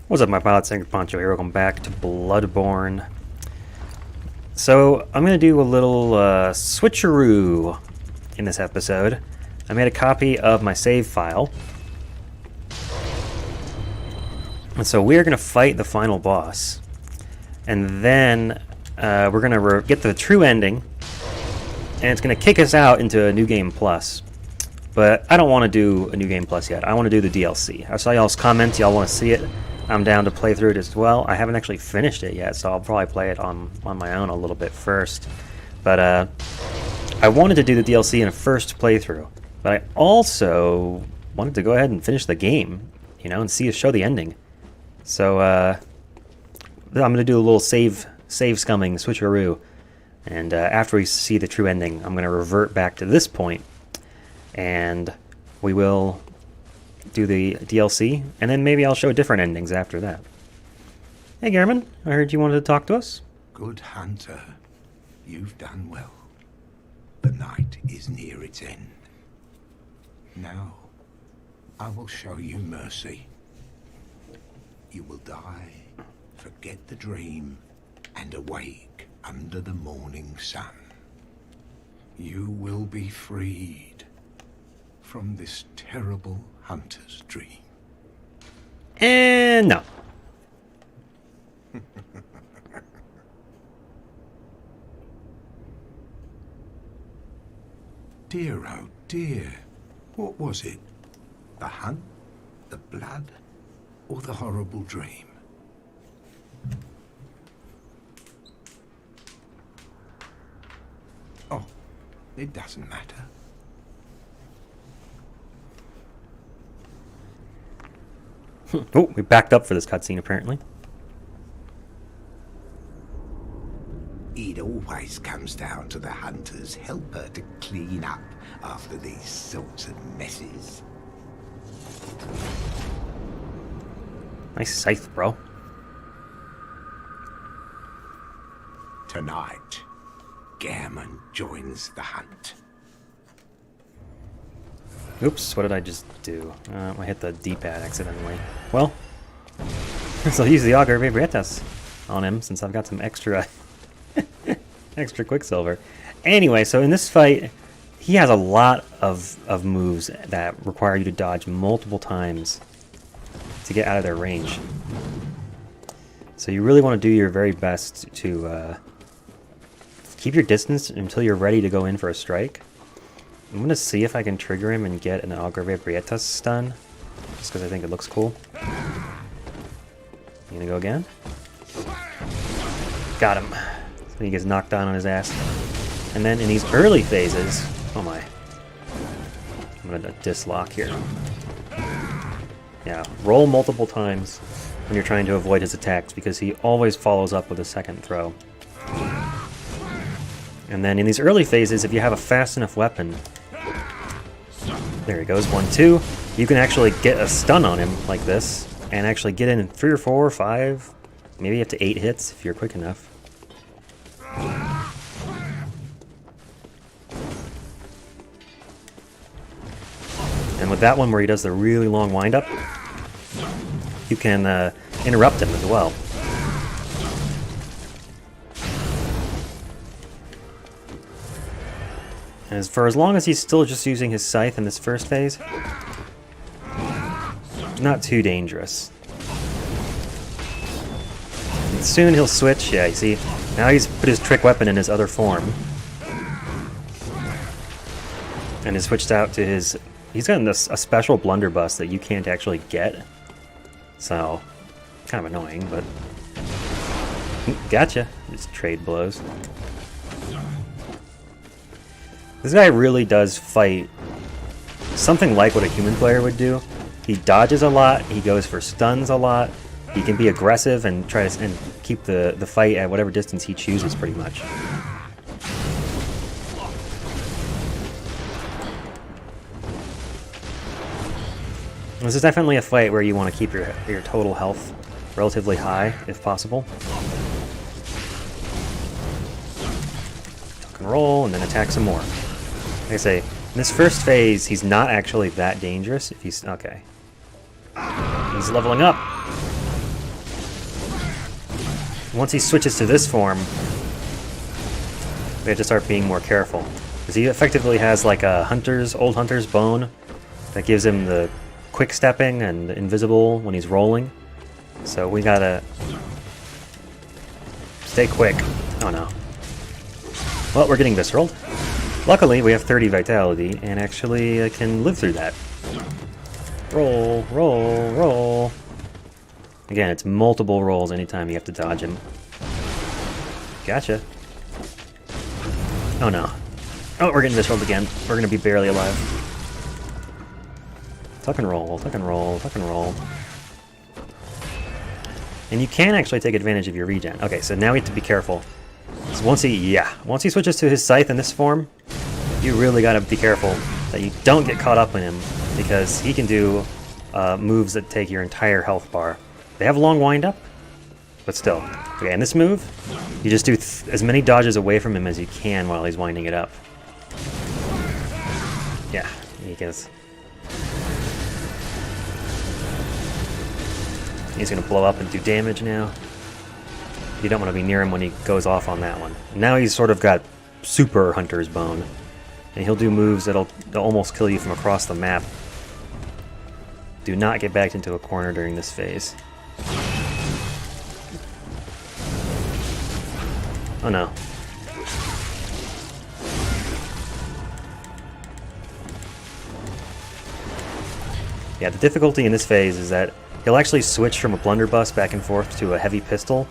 What's up, my pilots? Angryponcho here. Welcome back to Bloodborne. So, I'm going to do a little switcheroo in this episode. I made a copy of my save file. And so we're going to fight the final boss. And then we're going to get the true ending. And it's going to kick us out into a New Game Plus. But I don't want to do a New Game Plus yet. I want to do the DLC. I saw y'all's comments. Y'all want to see it. I'm down to play through it as well. I haven't actually finished it yet, so I'll probably play it on my own a little bit first. But I wanted to do the DLC in a first playthrough. But I also wanted to go ahead and finish the game, you know, and show the ending. So I'm going to do a little save scumming switcheroo. And after we see the true ending, I'm going to revert back to this point. And we will do the DLC, and then maybe I'll show different endings after that. Hey, Garmin, I heard you wanted to talk to us. Good hunter, you've done well. The night is near its end. Now, I will show you mercy. You will die, forget the dream, and awake under the morning sun. You will be freed from this terrible hunter's dream. And no. Dear, oh dear. What was it? The hunt? The blood? Or the horrible dream? Oh, it doesn't matter. Oh, we backed up for this cutscene, apparently. It always comes down to the hunter's helper to clean up after these sorts of messes. Nice scythe, bro. Tonight, Gammon joins the hunt. Oops, what did I just do? I hit the D-pad accidentally. Well, so I'll use the Augur Vibretas on him since I've got some extra extra Quicksilver. Anyway, so in this fight, he has a lot of moves that require you to dodge multiple times to get out of their range. So you really want to do your very best to keep your distance until you're ready to go in for a strike. I'm going to see if I can trigger him and get an Augur Vibretas stun, just because I think it looks cool. You gonna go again? Got him. So he gets knocked down on his ass. And then in these early phases, oh my. I'm going to dislock here. Yeah, roll multiple times when you're trying to avoid his attacks, because he always follows up with a second throw. And then in these early phases, if you have a fast enough weapon, there he goes, 1-2. You can actually get a stun on him like this, and actually get in 3 or 4 or 5, maybe up to 8 hits if you're quick enough. And with that one where he does the really long windup, you can interrupt him as well. And for as long as he's still just using his scythe in this first phase, not too dangerous. And soon he'll switch. Yeah, you see, now he's put his trick weapon in his other form. And has switched out to his... He's got a special blunderbuss that you can't actually get. So, kind of annoying, but... Gotcha. Just trade blows. This guy really does fight something like what a human player would do. He dodges a lot, he goes for stuns a lot, he can be aggressive and try to keep the fight at whatever distance he chooses, pretty much. This is definitely a fight where you want to keep your total health relatively high, if possible. Tuck and roll, and then attack some more. Like I say, in this first phase, he's not actually that dangerous. If he's okay, he's leveling up. Once he switches to this form, we have to start being more careful. Because he effectively has like a old hunter's bone that gives him the quick stepping and invisible when he's rolling. So we gotta stay quick. Oh no. Well, we're getting visceraled. Luckily, we have 30 vitality and actually can live through that. Roll, roll, roll. Again, it's multiple rolls anytime you have to dodge him. Gotcha. Oh no. Oh, we're getting visceraled again. We're gonna be barely alive. Tuck and roll, tuck and roll, tuck and roll. And you can actually take advantage of your regen. Okay, so now we have to be careful. So once he switches to his scythe in this form, you really gotta be careful that you don't get caught up in him, because he can do moves that take your entire health bar. They have long wind-up, but still. Okay, in this move, you just do as many dodges away from him as you can while he's winding it up. Yeah, he gets... He's gonna blow up and do damage now. You don't want to be near him when he goes off on that one. Now he's sort of got super hunter's bone. And he'll do moves that'll almost kill you from across the map. Do not get backed into a corner during this phase. Oh no. Yeah, the difficulty in this phase is that he'll actually switch from a blunderbuss back and forth to a heavy pistol.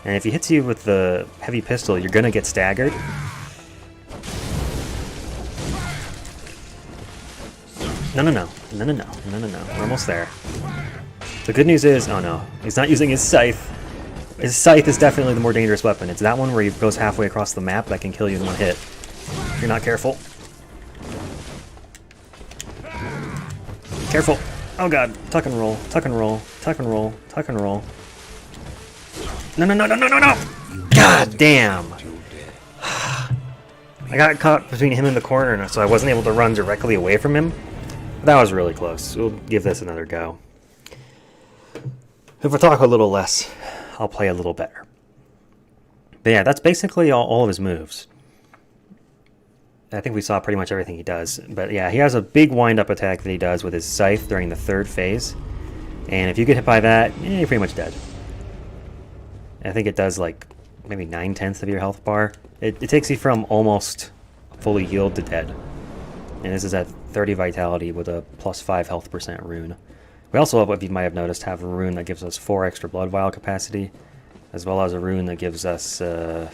And if he hits you with the heavy pistol, you're gonna get staggered. No, no, no. No, no, no. No, no, no. We're almost there. The good news is... Oh no. He's not using his scythe. His scythe is definitely the more dangerous weapon. It's that one where he goes halfway across the map that can kill you in one hit. If you're not careful. Careful. Oh god. Tuck and roll. Tuck and roll. Tuck and roll. Tuck and roll. No, no, no, no, no, no, no! God damn! I got caught between him and the corner, so I wasn't able to run directly away from him. That was really close. We'll give this another go. If I talk a little less, I'll play a little better. But yeah, that's basically all of his moves. I think we saw pretty much everything he does. But yeah, he has a big wind-up attack that he does with his scythe during the third phase. And if you get hit by that, you're pretty much dead. I think it does like maybe 9/10 of your health bar. It takes you from almost fully healed to dead. And this is at 30 vitality with a +5 health % rune. We also, if you might have noticed, have a rune that gives us 4 extra blood vial capacity, as well as a rune that gives us, I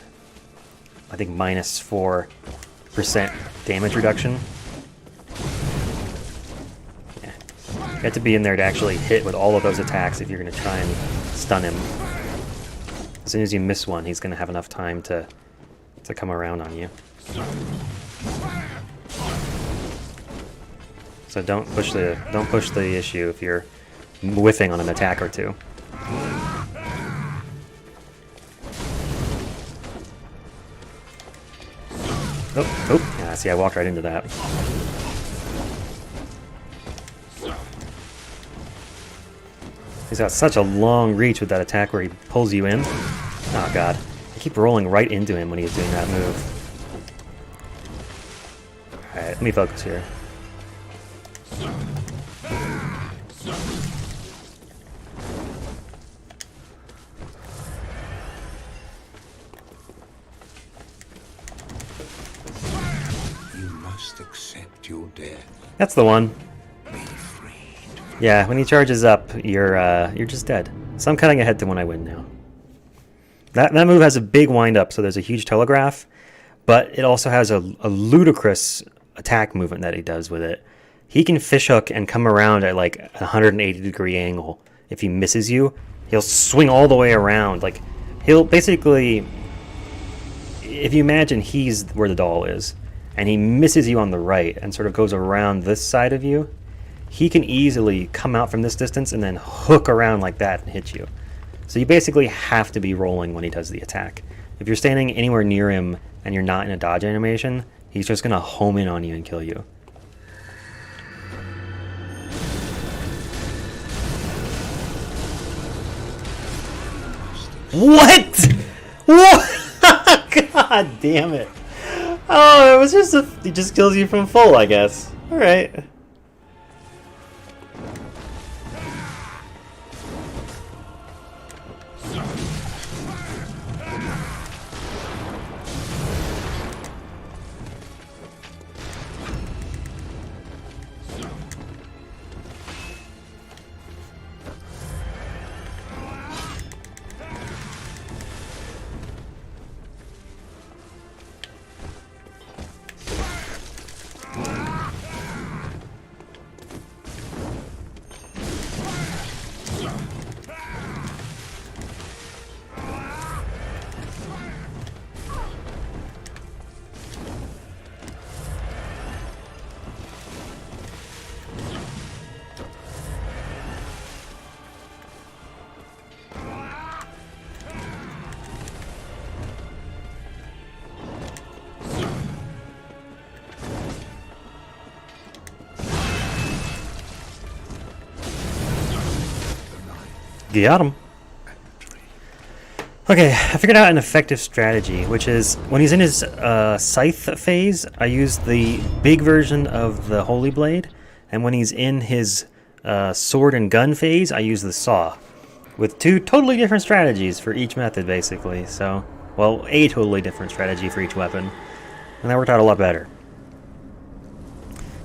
think, -4% damage reduction. Yeah. You have to be in there to actually hit with all of those attacks if you're going to try and stun him. As soon as you miss one, he's going to have enough time to come around on you. So don't push the issue if you're whiffing on an attack or two. Oh, yeah, see, I walked right into that. He's got such a long reach with that attack where he pulls you in. Oh god. I keep rolling right into him when he's doing that move. Alright, let me focus here. You must accept your death. That's the one. Be freed. Yeah, when he charges up, you're just dead. So I'm cutting ahead to when I win now. That move has a big wind-up, so there's a huge telegraph, but it also has a ludicrous attack movement that he does with it. He can fishhook and come around at like a 180-degree angle. If he misses you, he'll swing all the way around. Like, he'll basically... If you imagine he's where the doll is, and he misses you on the right and sort of goes around this side of you, he can easily come out from this distance and then hook around like that and hit you. So you basically have to be rolling when he does the attack. If you're standing anywhere near him and you're not in a dodge animation, he's just going to home in on you and kill you. You must What? What? God damn it. Oh, it was just he just kills you from full, I guess. Alright. Got him. Okay, I figured out an effective strategy, which is when he's in his scythe phase, I use the big version of the Holy Blade, and when he's in his sword and gun phase, I use the saw, with two totally different strategies for each method, basically. So, well, a totally different strategy for each weapon, and that worked out a lot better.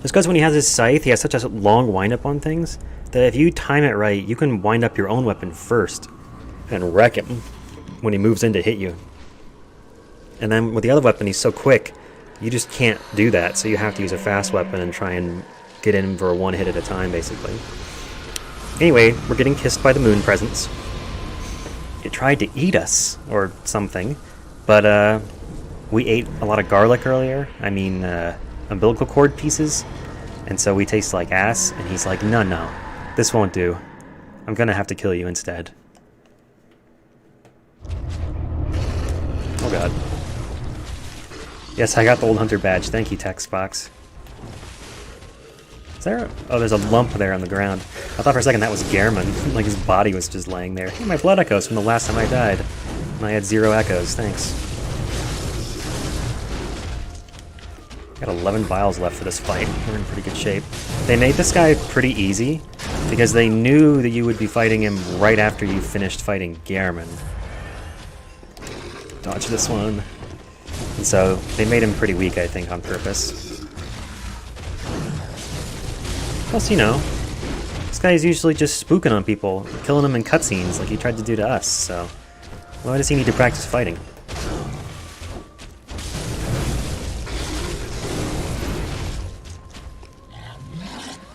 Just because when he has his scythe, he has such a long wind-up on things, that if you time it right, you can wind up your own weapon first and wreck him when he moves in to hit you. And then with the other weapon, he's so quick, you just can't do that, so you have to use a fast weapon and try and get in for one hit at a time, basically. Anyway, we're getting kissed by the moon presence. It tried to eat us, or something, but we ate a lot of garlic earlier. I mean, umbilical cord pieces, and so we taste like ass, and he's like, no, this won't do. I'm gonna have to kill you instead. Oh god. Yes, I got the old hunter badge. Thank you, text box. Is there oh, there's a lump there on the ground. I thought for a second that was Gehrman. Like his body was just laying there. Hey, my blood echoes from the last time I died. And I had 0 echoes. Thanks. Got 11 vials left for this fight. We're in pretty good shape. They made this guy pretty easy because they knew that you would be fighting him right after you finished fighting Gehrman. Dodge this one. And so they made him pretty weak, I think, on purpose. Plus, you know, this guy's usually just spooking on people, killing them in cutscenes like he tried to do to us, so why does he need to practice fighting?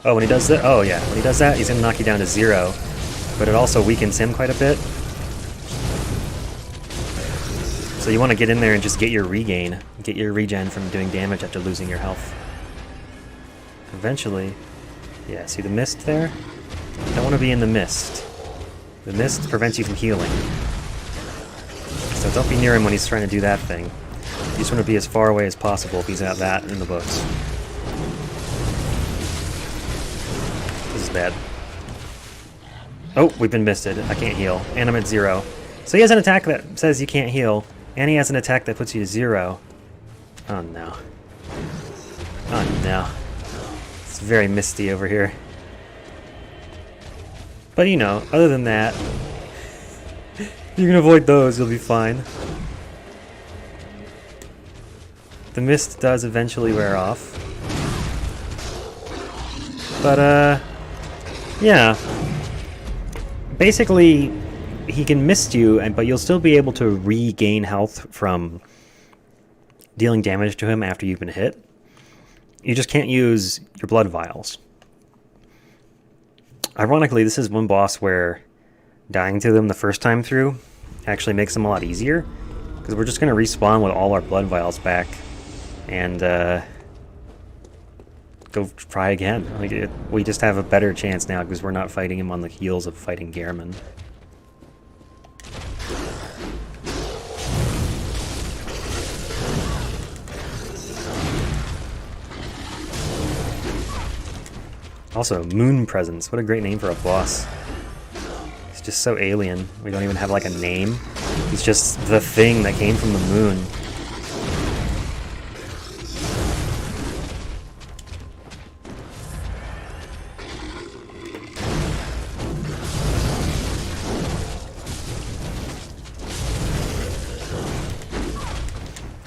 Oh, when he does that, oh yeah, when he does that, he's gonna knock you down to 0, but it also weakens him quite a bit. So you want to get in there and just get your regain, get your regen from doing damage after losing your health. Eventually, yeah, see the mist there? Don't want to be in the mist. The mist prevents you from healing. So don't be near him when he's trying to do that thing. You just want to be as far away as possible if he's at that in the books. This is bad. Oh, we've been misted. I can't heal. And I'm at 0. So he has an attack that says you can't heal. And he has an attack that puts you to 0. Oh no. Oh no. It's very misty over here. But you know, other than that, you can avoid those, you'll be fine. The mist does eventually wear off. But, yeah. Basically, he can mist you, but you'll still be able to regain health from dealing damage to him after you've been hit. You just can't use your blood vials. Ironically, this is one boss where dying to them the first time through actually makes them a lot easier, because we're just going to respawn with all our blood vials back and go try again. Like we just have a better chance now because we're not fighting him on the heels of fighting Gehrman. Also, Moon Presence. What a great name for a boss. He's just so alien. We don't even have like a name. He's just the thing that came from the moon.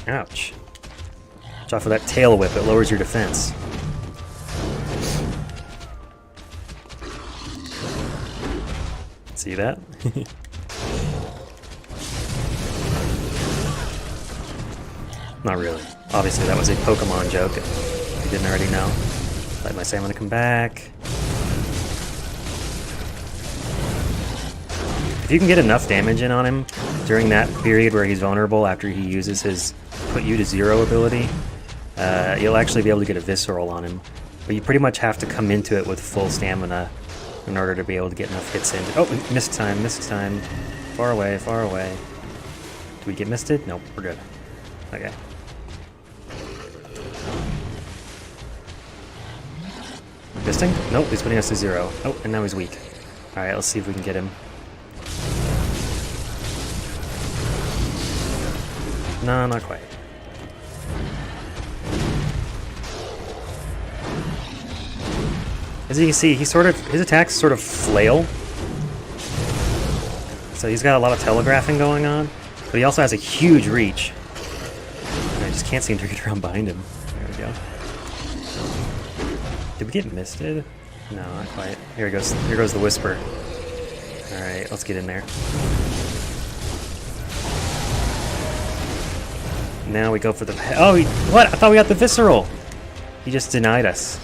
Ouch. Watch off of that tail whip, it lowers your defense. See that? Not really. Obviously that was a Pokemon joke, if you didn't already know. Let my Salmon come back. If you can get enough damage in on him during that period where he's vulnerable after he uses his put you to 0 ability, you'll actually be able to get a visceral on him. But you pretty much have to come into it with full stamina in order to be able to get enough hits in. Oh, missed time, missed time. Far away, far away. Do we get misted? Nope, we're good. Okay. Misting? Nope, he's putting us to 0. Oh, and now he's weak. Alright, let's see if we can get him. No, not quite. As you can see, his attacks sort of flail. So he's got a lot of telegraphing going on, but he also has a huge reach. And I just can't seem to get around behind him. There we go. Did we get misted? No, not quite. Here he goes. Here goes the whisper. Alright, let's get in there. Now we go for the... Oh, what? I thought we got the visceral! He just denied us.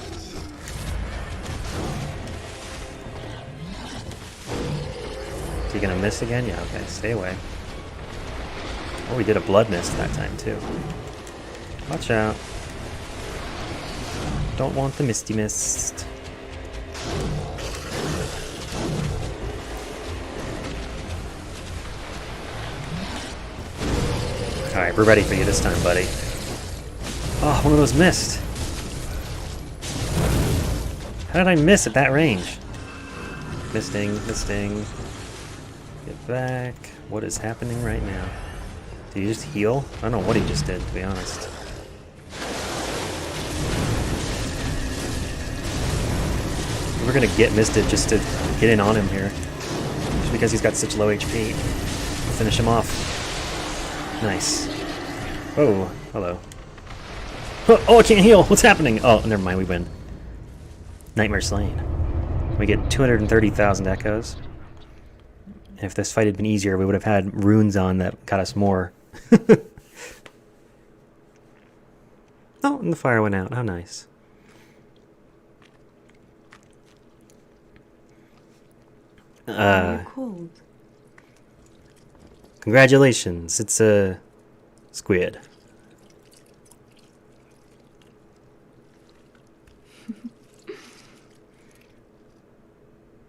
Is he gonna miss again? Yeah, okay, stay away. Oh, we did a blood mist that time, too. Watch out. Don't want the misty mist. Alright, we're ready for you this time, buddy. Oh, one of those missed. How did I miss at that range? Misting, misting. Get back. What is happening right now? Did he just heal? I don't know what he just did, to be honest. We're gonna get misted just to get in on him here. Just because he's got such low HP. We'll finish him off. Nice. Oh, hello. Oh, I can't heal! What's happening? Oh, never mind, we win. Nightmare slain. We get 230,000 echoes. If this fight had been easier, we would have had runes on that got us more. Oh, and the fire went out. How nice. Cold. Congratulations, it's a squid.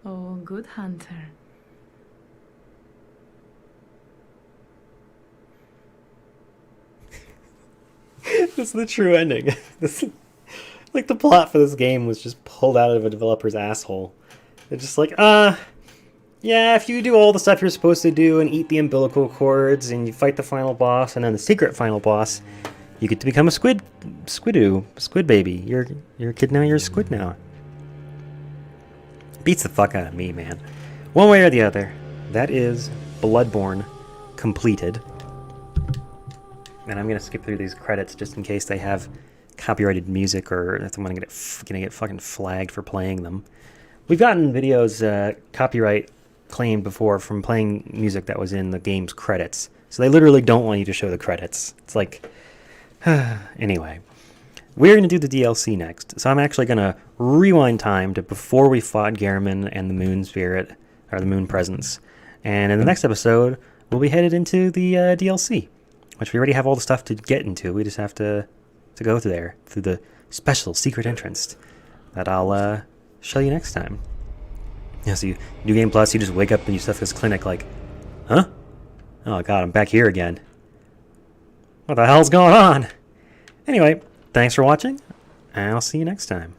Oh, good hunter. This is the true ending. This, like, the plot for this game was just pulled out of a developer's asshole. They're just like, yeah, if you do all the stuff you're supposed to do and eat the umbilical cords and you fight the final boss and then the secret final boss, you get to become a squid baby. You're a kid now, you're a squid now. Beats the fuck out of me, man. One way or the other, that is Bloodborne completed. And I'm gonna skip through these credits just in case they have copyrighted music or if I'm gonna get fucking flagged for playing them. We've gotten videos copyright claimed before from playing music that was in the game's credits. So they literally don't want you to show the credits. It's like... Anyway. We're going to do the DLC next. So I'm actually going to rewind time to before we fought Gehrman and the Moon Spirit, or the Moon Presence. And in the next episode, we'll be headed into the DLC, which we already have all the stuff to get into. We just have to go through the special secret entrance that I'll show you next time. Yeah, so New Game Plus, you just wake up and you stuff this clinic like, huh? Oh god, I'm back here again. What the hell's going on? Anyway, thanks for watching, and I'll see you next time.